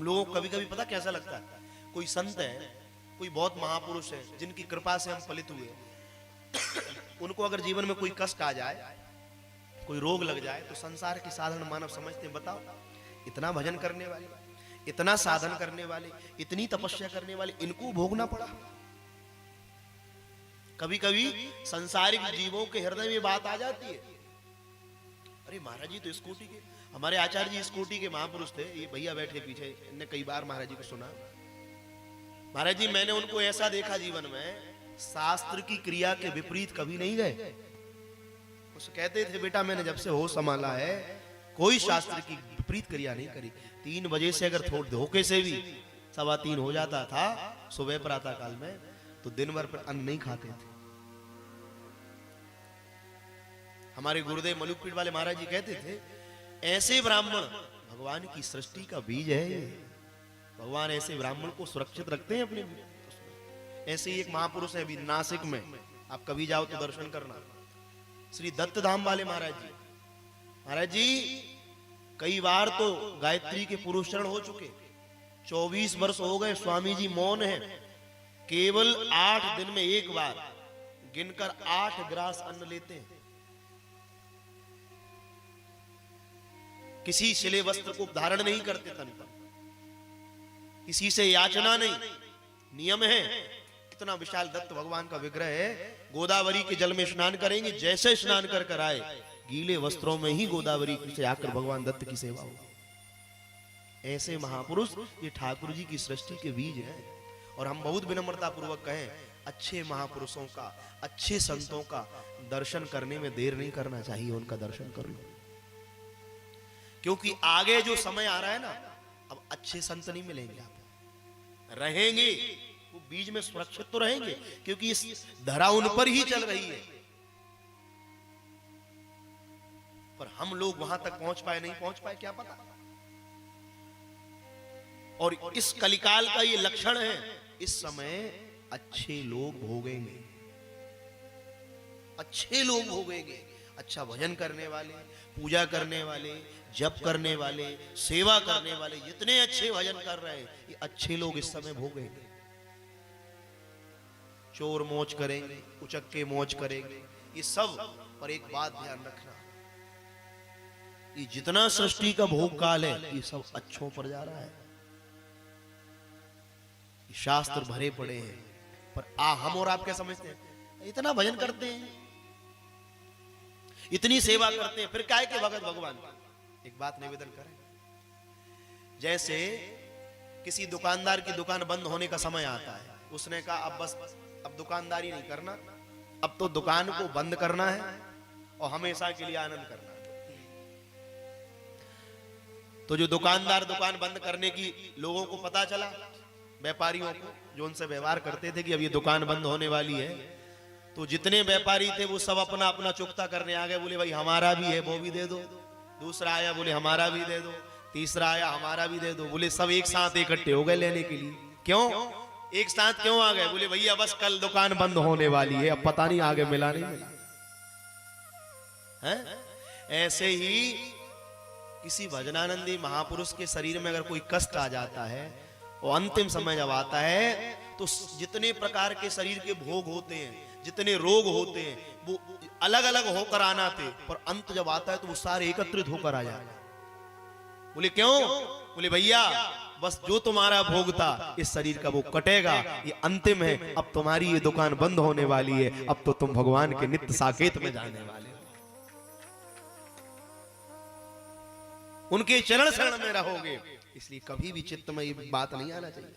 हम लोगों को कभी कभी पता कैसा लगता है, कोई संत है, कोई बहुत महापुरुष है जिनकी कृपा से हम पलित हुए, उनको अगर जीवन में कोई कष्ट आ जाए, कोई रोग लग जाए, तो संसार के साधारण मानव समझते हैं, बताओ इतना भजन करने वाले, इतना साधन करने वाले, इतनी तपस्या करने वाले, इनको भोगना पड़ा। कभी कभी संसारिक जीवों के हृदय में बात आ जाती है, अरे महाराज जी तो स्कूटी के, हमारे आचार्य जी स्कूटी के महापुरुष थे, ये भैया बैठे पीछे, इन्हें कई बार महाराज जी को सुना, महाराज जी मैंने उनको ऐसा देखा जीवन में, शास्त्र की क्रिया के विपरीत कभी नहीं गए। उसे कहते थे बेटा मैंने जब से होश संभाला है कोई शास्त्र की विपरीत क्रिया नहीं करी। 3 बजे से अगर थोड़े धोखे से भी 3:15 हो जाता था सुबह प्रातः काल में, तो दिन भर पर अन्न नहीं खाते थे। हमारे गुरुदेव मलुकपीठ वाले महाराज जी कहते थे, ऐसे ब्राह्मण भगवान की सृष्टि का बीज है, भगवान ऐसे ब्राह्मण को सुरक्षित रखते हैं अपने। ऐसे ही एक महापुरुष है अभी नासिक में, आप कभी जाओ तो दर्शन करना, श्री दत्त धाम वाले महाराज जी। महाराज जी कई बार तो गायत्री के पुरुष चरण हो चुके, 24 वर्ष हो गए, स्वामी जी मौन है, केवल 8 दिन में एक बार गिनकर 8 ग्रास अन्न लेते हैं। किसी शिले वस्त्र को धारण नहीं करते तन पर, किसी से याचना नहीं, नियम है। इतना विशाल दत्त भगवान का विग्रह है, गोदावरी के जल में स्नान करेंगे, जैसे स्नान कर कर आए गीले वस्त्रों में ही गोदावरी से आकर भगवान दत्त की सेवा हो। ऐसे महापुरुष ये ठाकुर जी की सृष्टि के बीज हैं। और हम बहुत विनम्रता पूर्वक कहें, अच्छे महापुरुषों का, अच्छे संतों का दर्शन करने में देर नहीं करना चाहिए, उनका दर्शन कर लो, क्योंकि आगे जो समय आ रहा है ना, अब अच्छे संत नहीं मिलेंगे, आप रहेंगे वो बीज में सुरक्षित तो रहेंगे, क्योंकि इस धरा उन पर ही चल रही है, पर हम लोग वहां तक पहुंच पाए नहीं पहुंच पाए क्या पता। और इस कलिकाल का ये लक्षण है, इस समय अच्छे लोग भोगेंगे, अच्छे लोग भोगेंगे, अच्छा भजन करने वाले, पूजा करने वाले, जप करने वाले, सेवा करने वाले, जितने अच्छे भजन कर रहे हैं ये अच्छे लोग इस समय भोगेंगे। चोर मौज करेंगे, उचक्के मौज करेंगे, ये सब। पर एक बात ध्यान रखना, ये जितना सृष्टि का भोग काल है ये सब अच्छों पर जा रहा है। ये शास्त्र भरे पड़े हैं, पर हम और आप क्या समझते हैं, इतना भजन करते हैं, इतनी सेवा करते हैं, फिर क्या है कि भगत भगवान। एक बात निवेदन करें, जैसे किसी दुकानदार की दुकान बंद होने का समय आता है, उसने कहा अब बस अब दुकानदारी नहीं करना, अब तो दुकान को बंद करना है और हमेशा के लिए आनंद करना है। तो जो दुकानदार दुकान बंद करने की लोगों को पता चला, व्यापारियों को जो उनसे व्यवहार करते थे कि अब ये दुकान बंद होने वाली है, तो जितने व्यापारी थे वो सब अपना अपना चुकता करने आ गए, बोले भाई हमारा भी है वो भी दे दो। दूसरा आया बोले हमारा भी दे दो, तीसरा आया हमारा भी दे दो, बोले सब एक साथ इकट्ठे हो गए लेने के लिए। क्यों एक साथ क्यों आ गए, बोले भैया बस कल दुकान बंद होने वाली है, अब पता नहीं आगे मिला नहीं मिला है। ऐसे ही किसी भजनानंदी महापुरुष के शरीर में अगर कोई कष्ट आ जाता है और अंतिम समय जब आता है, तो जितने प्रकार के शरीर के भोग होते हैं, जितने रोग होते हैं, वो अलग अलग होकर आना थे, पर अंत जब आता है तो वो सारे एकत्रित होकर आ जाए। बोले क्यों, बोले भैया बस जो तुम्हारा भोग था इस शरीर का वो कटेगा, ये अंतिम है, अब तुम्हारी ये दुकान बंद होने वाली है, अब तो तुम भगवान के नित्य साकेत में जाने वाले हो, उनके चरण शरण में रहोगे। इसलिए कभी भी चित्त में ये बात नहीं आना चाहिए।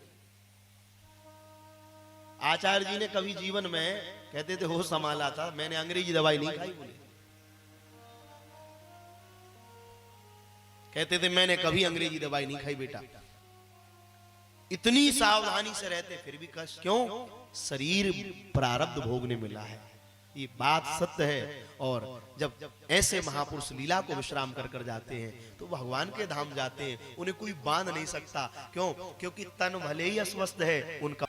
आचार्य जी ने कभी जीवन में कहते थे होश संभाला था, मैंने अंग्रेजी दवाई नहीं खाई, बोले कहते थे मैंने कभी अंग्रेजी दवाई नहीं खाई बेटा। इतनी सावधानी से रहते फिर भी कष्ट क्यों, शरीर प्रारब्ध भोगने मिला है, ये बात सत्य है। और जब ऐसे महापुरुष लीला को विश्राम कर कर जाते हैं तो भगवान के धाम जाते हैं, उन्हें कोई बांध नहीं सकता। क्यों, क्योंकि तन भले ही अस्वस्थ है, उनका